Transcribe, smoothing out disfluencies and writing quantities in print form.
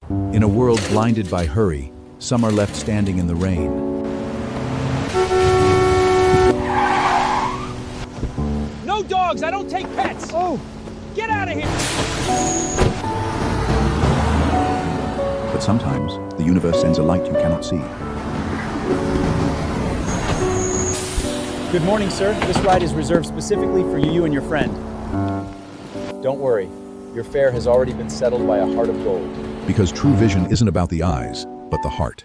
In a world blinded by hurry, some are left standing in the rain. No dogs, I don't take pets! Oh! Get out of here! But sometimes, the universe sends a light you cannot see. Good morning, sir. This ride is reserved specifically for you and your friend. Don't worry. Your fare has already been settled by a heart of gold. Because true vision isn't about the eyes, but the heart.